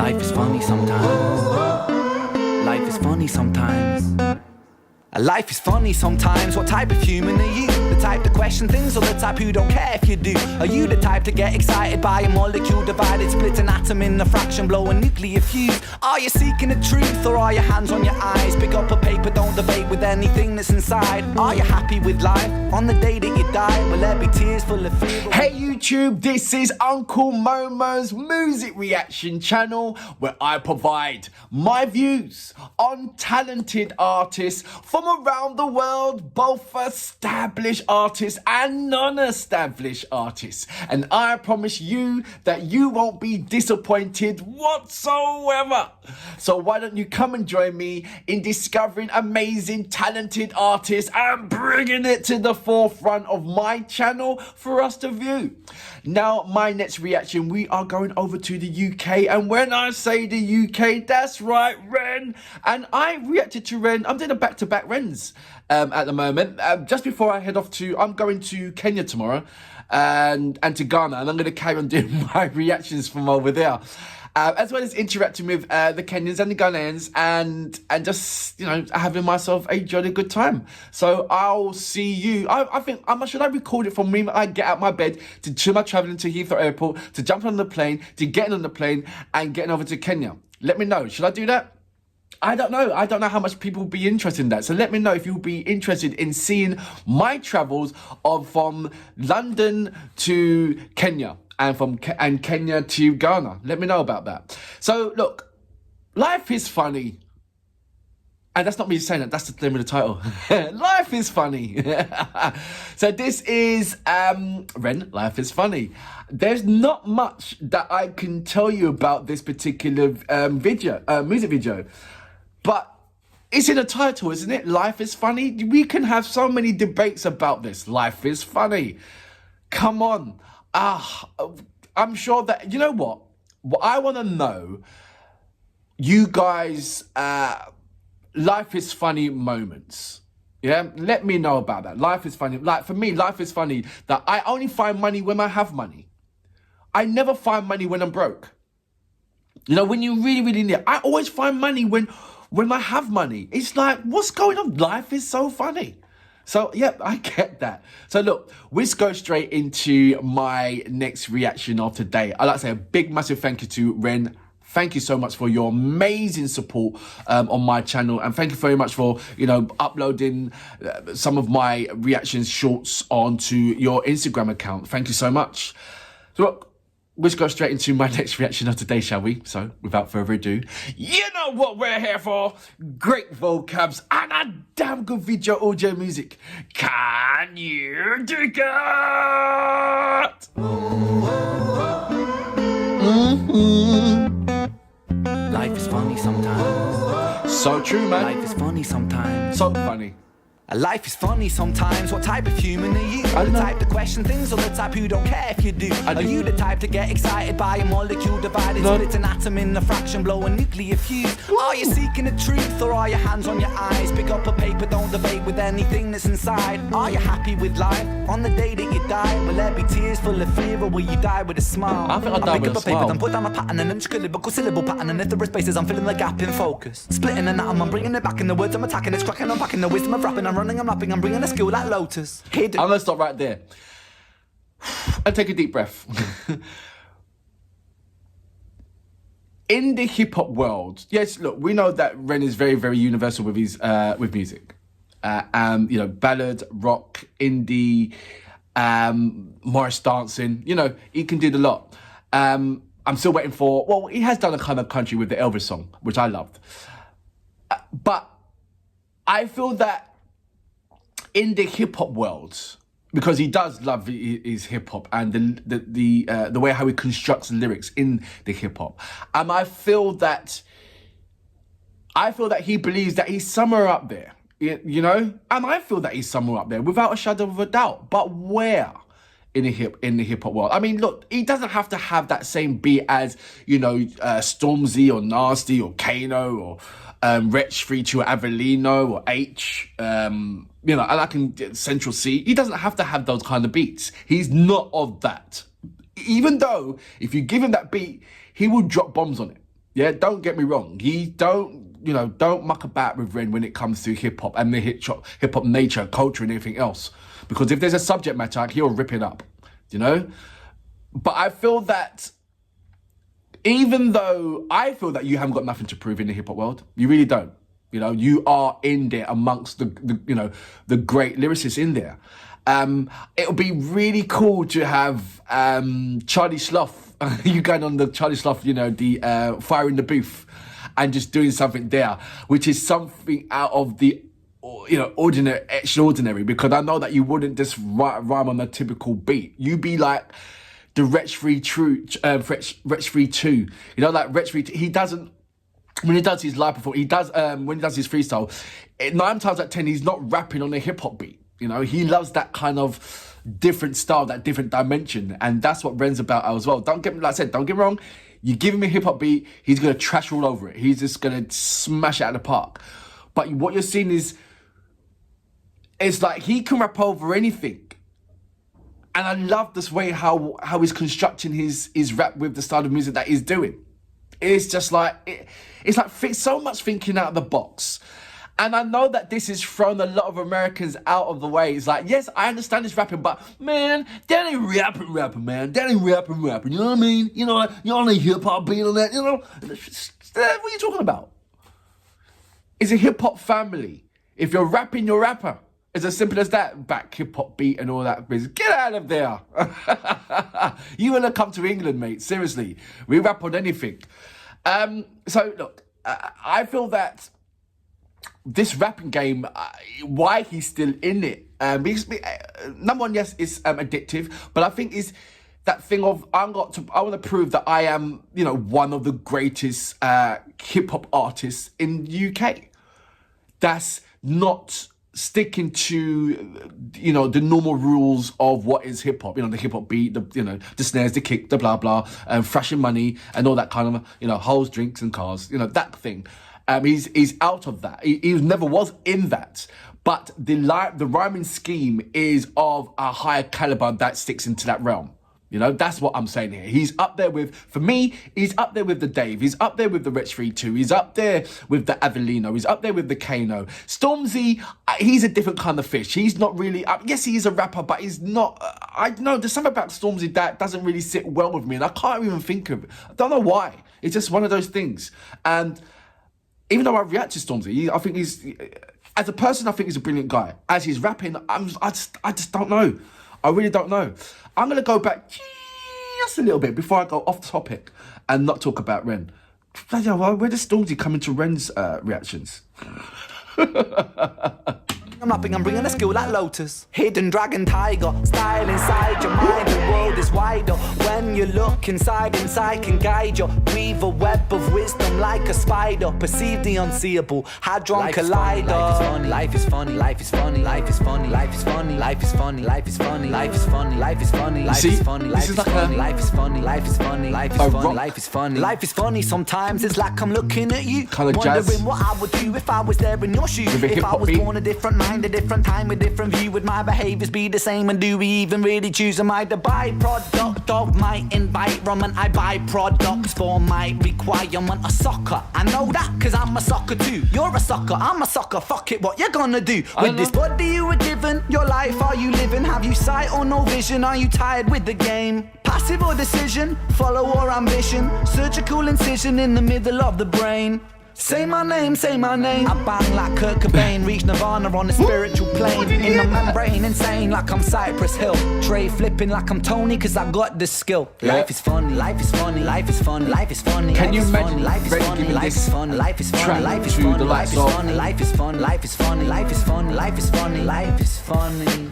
Life is funny sometimes. Life is funny sometimes. Life is funny sometimes. What type of human are you? The type to question things, or the type who don't care if you do? Are you the type to get excited by a molecule divided, split an atom in a fraction, blow a nuclear fuse? Are you seeking the truth, or are your hands on your eyes? Pick up a paper, don't debate with anything that's inside. Are you happy with life on the day that you die? Will there be tears full of fear? Hey YouTube, this is Uncle Momo's music reaction channel, where I provide my views on talented artists from around the world, both established artists and non-established artists. And I promise you that you won't be disappointed whatsoever. So why don't you come and join me in discovering amazing, talented artists and bringing it to the forefront of my channel for us to view. Now, my next reaction, we are going over to the UK. And when I say the UK, that's right, Ren. And I reacted to Ren. I'm doing a back-to-back Rens at the moment. Just before I head off I'm going to Kenya tomorrow and to Ghana. And I'm going to carry on doing my reactions from over there. As well as interacting with the Kenyans and the Ghanaians and just, you know, having myself a jolly good time. So I'll see you. I think, should I record it from me? I get out my bed to my travelling to Heathrow Airport, to jump on the plane, to getting on the plane and getting over to Kenya. Let me know. Should I do that? I don't know. I don't know how much people will be interested in that. So let me know if you'll be interested in seeing my travels from London to Kenya. And Kenya to Ghana. Let me know about that. So look, life is funny. And that's not me saying that, that's the name of the title. Life is funny. So this is Ren, Life is Funny. There's not much that I can tell you about this particular music video. But it's in the title, isn't it? Life is funny. We can have so many debates about this. Life is funny. Come on. I'm sure that, you know what I want to know, you guys, life is funny moments. Yeah, let me know about that. Life is funny. Like for me, life is funny that I only find money when I have money. I never find money when I'm broke. You know, when you really, really need it. I always find money when I have money. It's like, what's going on? Life is so funny. So, yep, I get that. So, look, let's go straight into my next reaction of today. I'd like to say a big, massive thank you to Ren. Thank you so much for your amazing support on my channel. And thank you very much for, you know, uploading some of my reactions shorts onto your Instagram account. Thank you so much. So, look, let's go straight into my next reaction of today, shall we? So, without further ado, you know what we're here for. Great vocabs and a damn good video audio music. Can you dig it? Life is funny sometimes. So true, man. Life is funny sometimes. So funny. Life is funny sometimes. What type of human are you? The type to question things, or the type who don't care if you do? Are you the type to get excited by a molecule divided, split an atom in a fraction, blow a nuclear fuse? Are you seeking the truth, or are your hands on your eyes? Pick up a paper, don't debate with anything that's inside. Are you happy with life on the day that you die? Will there be tears full of fear, or will you die with a smile? I think I'll die with a smile. Then put down a pattern and then scribble syllable pattern, and if there are spaces, I'm filling the gap in focus. Splitting an atom, I'm bringing it back in the words I'm attacking. It's cracking, unpacking the wisdom of rapping. I'm running, I'm rapping, I'm bringing a skill like Lotus. I'm gonna stop right there and take a deep breath. In the hip hop world, yes, look, we know that Ren is very, very universal with his with music. You know, ballad, rock, indie, Morris dancing. You know, he can do the lot. I'm still waiting for. Well, he has done a kind of country with the Elvis song, which I loved. But I feel that in the hip hop world, because he does love his hip hop and the way how he constructs lyrics in the hip hop, I feel that he believes that he's somewhere up there, you know, and I feel that he's somewhere up there without a shadow of a doubt. But where? In the hip hop world. I mean, look, he doesn't have to have that same beat as, you know, Stormzy or Nasty or Kano or Wretch 32 Avelino or H, you know, and I can Central C. He doesn't have to have those kind of beats. He's not of that. Even though if you give him that beat, he will drop bombs on it. Yeah, don't get me wrong. Don't muck about with Ren when it comes to hip hop and the hip hop nature, culture, and everything else. Because if there's a subject matter, he'll rip it up, But I feel that even though I feel that you haven't got nothing to prove in the hip hop world, you really don't. You are in there amongst the great lyricists in there. It'll be really cool to have Charlie Sloth, you going on the Charlie Sloth, the Fire in the Booth, and just doing something there, which is something out of the extraordinary, because I know that you wouldn't just rhyme on a typical beat. You'd be like the Wretch Free 2, like Wretch Free 2, he doesn't, when he does his live performance, when he does his freestyle, 9 times out of 10, he's not rapping on a hip hop beat. He loves that kind of different style, that different dimension, and that's what Ren's about as well. Don't get me wrong. You give him a hip hop beat, he's gonna trash all over it. He's just gonna smash it out of the park. But what you're seeing is, it's like he can rap over anything, and I love this way how he's constructing his rap with the style of music that he's doing. It's just like it's like so much thinking out of the box. And I know that this has thrown a lot of Americans out of the way. It's like, yes, I understand this rapping, but man, that ain't rapping, man. That ain't rapping. You know what I mean? You on a hip hop beat on that, What are you talking about? It's a hip hop family. If you're rapping, you're a rapper. It's as simple as that. Back hip hop beat and all that business. Get out of there. You wanna come to England, mate? Seriously, we rap on anything. So look, I feel that this rapping game, why he's still in it, because number one, yes, it's addictive, but I think is that thing of I want to prove that I am, one of the greatest hip hop artists in the UK. That's not sticking to the normal rules of what is hip hop. The hip hop beat, the snares, the kick, the blah blah, thrashing money and all that kind of hoes, drinks and cars, that thing. He's out of that. He never was in that. But the rhyming scheme is of a higher caliber that sticks into that realm. That's what I'm saying here. He's up there for me, he's up there with the Dave. He's up there with the Wretch Free 2. He's up there with the Avellino. He's up there with the Kano. Stormzy, he's a different kind of fish. He's not really, yes, he is a rapper, but he's not, I don't know, there's something about Stormzy that doesn't really sit well with me, and I can't even think of it. I don't know why. It's just one of those things. And even though I react to Stormzy, I think as a person, I think he's a brilliant guy. As he's rapping, I just don't know. I really don't know. I'm going to go back just a little bit before I go off topic and not talk about Ren. Where does Stormzy come into Ren's reactions? I'm rapping, I'm bringing a skill like Lotus. Hidden dragon tiger, style inside your mind. The world is wider when you look inside can guide you. Weave a web of wisdom like a spider. Perceive the unseeable, hadron collider. Life is funny, life is funny, life is funny, life is funny, life is funny, life is funny, life is funny, life is funny, life is funny, life is funny, life is funny, life is funny, life is funny, life is funny, life is funny. Sometimes it's like I'm looking at you, wondering what I would do if I was there in your shoes. If I was born a different mind, a different time, a different view, would my behaviors be the same? And do we even really choose? Am I the byproduct of my environment? I buy products for my requirement. A sucker, I know that cause I'm a sucker too. You're a sucker, I'm a sucker, fuck it, what you gonna do? With this body you were given, your life are you living? Have you sight or no vision? Are you tired with the game? Passive or decision, follow or ambition? Surgical incision in the middle of the brain. Say my name, say my name. I bang like Kurt Cobain, reach Nirvana on a spiritual plane. In the membrane, insane like I'm Cypress Hill. Tray flipping like I'm Tony, cause I got this skill. Yeah. Life is funny, life is funny, life is funny, life is funny. Can you imagine life is funny, life is funny, life is funny, life is funny, life is funny, life is funny, life is funny, life is funny, life is funny, life is funny.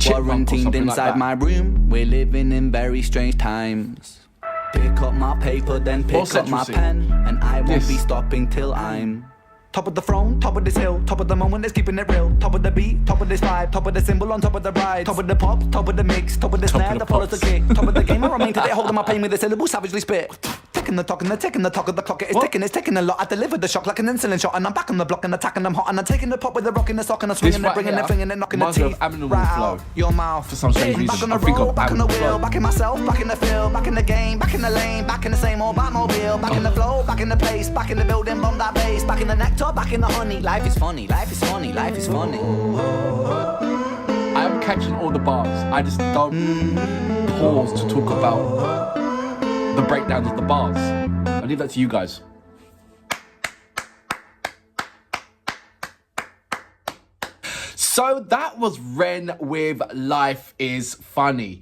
Quarantined inside my room, we're living in very strange times. Pick up my paper, then pick up my pen, and I won't be stopping till I'm top of the throne, top of this hill, top of the moment that's keeping it real, top of the beat, top of this vibe, top of the symbol on top of the ride, top of the pop, top of the mix, top of the snare that follows the kick, top of the game I remain today, holding my pain with a syllable savagely spit. ticking the talk and the ticking the talk of the clock. It's ticking, it's ticking a lot. I delivered the shock like an insulin shot, and I'm back on the block and attacking them hot, and I'm taking the pop with the rock in the sock, and I'm swinging it, bringing it, flinging it, knocking the teeth right out your mouth. For some strange reason, back on the road, back on the wheel, back in myself, back in the field, back in the game, back in the lane, back in the same old Batmobile, back in the flow, back in the place, back in the building, bomb that bass, back in the nectar, back in the honey. Life is funny, life is funny, life is funny. I am catching all the bars. I just don't pause to talk about the breakdowns of the bars. I'll leave that to you guys. So that was Ren with Life is Funny.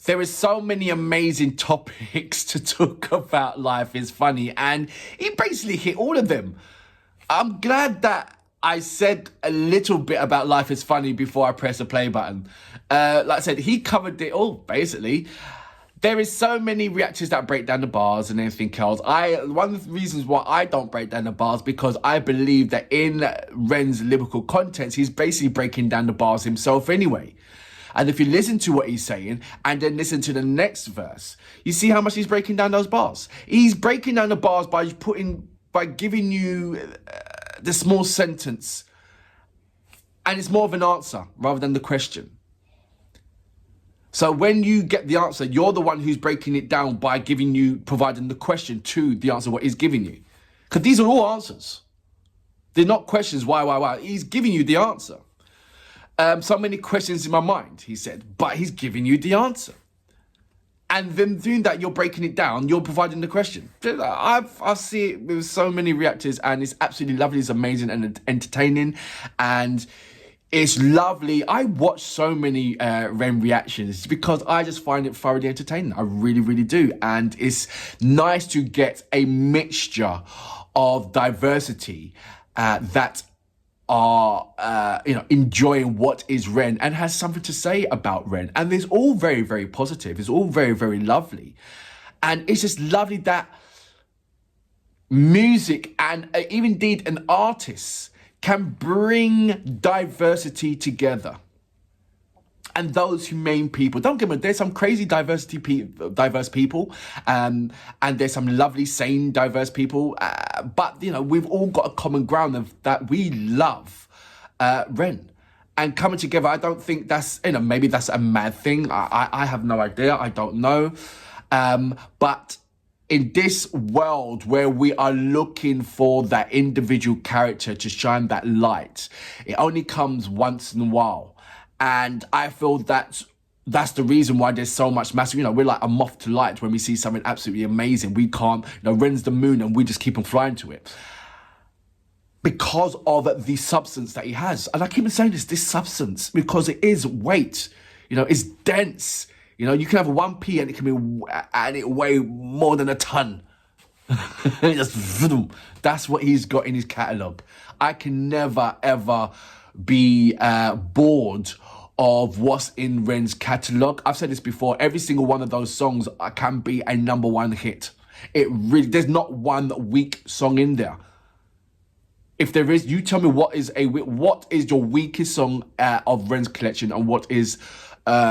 There is so many amazing topics to talk about Life is Funny, and he basically hit all of them. I'm glad that I said a little bit about Life is Funny before I press the play button. Like I said, he covered it all, basically. There is so many reactors that break down the bars and everything else. One of the reasons why I don't break down the bars, because I believe that in Ren's lyrical contents, he's basically breaking down the bars himself anyway. And if you listen to what he's saying and then listen to the next verse, you see how much he's breaking down those bars. He's breaking down the bars by giving you the small sentence, and it's more of an answer rather than the question. So when you get the answer, you're the one who's breaking it down by providing the question to the answer what he's giving you. Because these are all answers. They're not questions, why. He's giving you the answer. So many questions in my mind, he said, but he's giving you the answer. And then doing that, you're breaking it down, you're providing the question. I see it with so many reactors, and it's absolutely lovely, it's amazing and entertaining, and it's lovely. I watch so many Ren reactions because I just find it thoroughly entertaining. I really, really do. And it's nice to get a mixture of diversity that are enjoying what is Ren and has something to say about Ren. And it's all very, very positive. It's all very, very lovely. And it's just lovely that music and even indeed an artist can bring diversity together. And those humane people, don't get me wrong, there's some crazy diverse people, and there's some lovely, sane, diverse people. But, we've all got a common ground of that we love Ren. And coming together, I don't think that's, maybe that's a mad thing. I have no idea. I don't know. But in this world where we are looking for that individual character to shine that light, it only comes once in a while. And I feel that's the reason why there's so much massive, we're like a moth to light when we see something absolutely amazing. We can't, Ren's the moon and we just keep on flying to it. Because of the substance that he has. And I keep on saying this substance, because it is weight, it's dense. You can have a 1p and it weigh more than a ton. That's what he's got in his catalogue. I can never, ever be bored of what's in Ren's catalogue. I've said this before, every single one of those songs can be a #1 hit. There's not one weak song in there. If there is, you tell me what is your weakest song of Ren's collection, and what is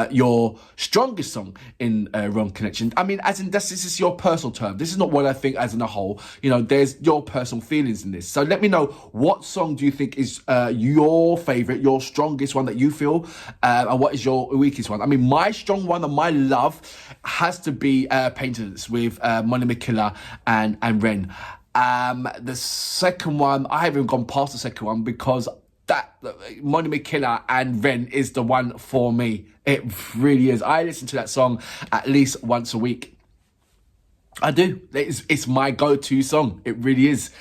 your strongest song in Ren Connection. I mean, as in, this is your personal term. This is not what I think as in a whole. There's your personal feelings in this. So let me know, what song do you think is your favourite, your strongest one that you feel, and what is your weakest one? I mean, my strong one and my love has to be Painters with Money Killer and Ren. The second one, I haven't gone past the second one because that Money Killer and Ren is the one for me. It really is. I listen to that song at least once a week. I do. It's my go-to song. It really is.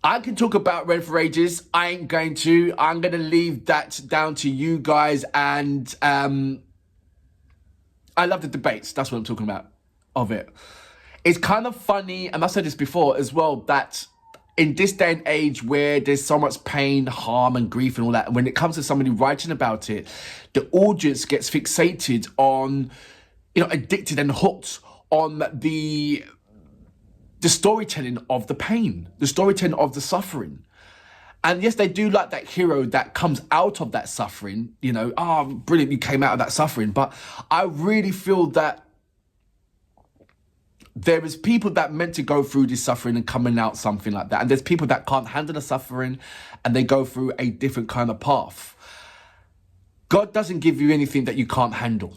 I can talk about Ren for ages. I ain't going to. I'm going to leave that down to you guys. And I love the debates. That's what I'm talking about of it. It's kind of funny, and I've said this before as well, that in this day and age where there's so much pain, harm and grief and all that, when it comes to somebody writing about it, the audience gets fixated on, addicted and hooked on the storytelling of the pain, the storytelling of the suffering. And yes, they do like that hero that comes out of that suffering, brilliant, you came out of that suffering. But I really feel that there is people that meant to go through this suffering and coming out something like that. And there's people that can't handle the suffering and they go through a different kind of path. God doesn't give you anything that you can't handle.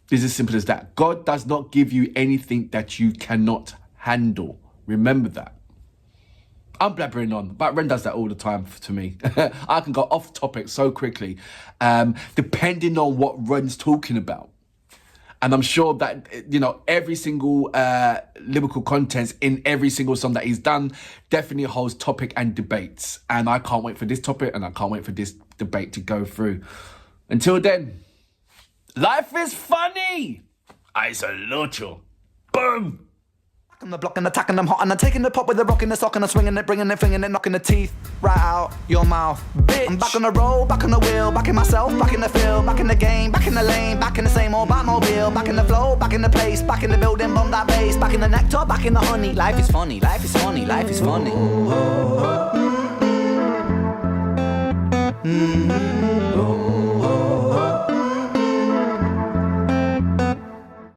It's as simple as that. God does not give you anything that you cannot handle. Remember that. I'm blabbering on, but Ren does that all the time to me. I can go off topic so quickly, depending on what Ren's talking about. And I'm sure that, you know, every single lyrical contents in every single song that he's done definitely holds topic and debates. And I can't wait for this topic and I can't wait for this debate to go through. Until then, life is funny. I salute you. Boom. On the block and attacking them hot and I'm taking the pop with the rock in the sock and I'm swinging it, bringing it, flinging it, knocking the teeth right out your mouth, bitch. I'm back on the road, back on the wheel, back in myself, back in the field, back in the game, back in the lane, back in the same old Batmobile, back in the flow, back in the place, back in the building, bomb that bass, back in the nectar, back in the honey. Life is funny, life is funny, life is funny. Mm-hmm.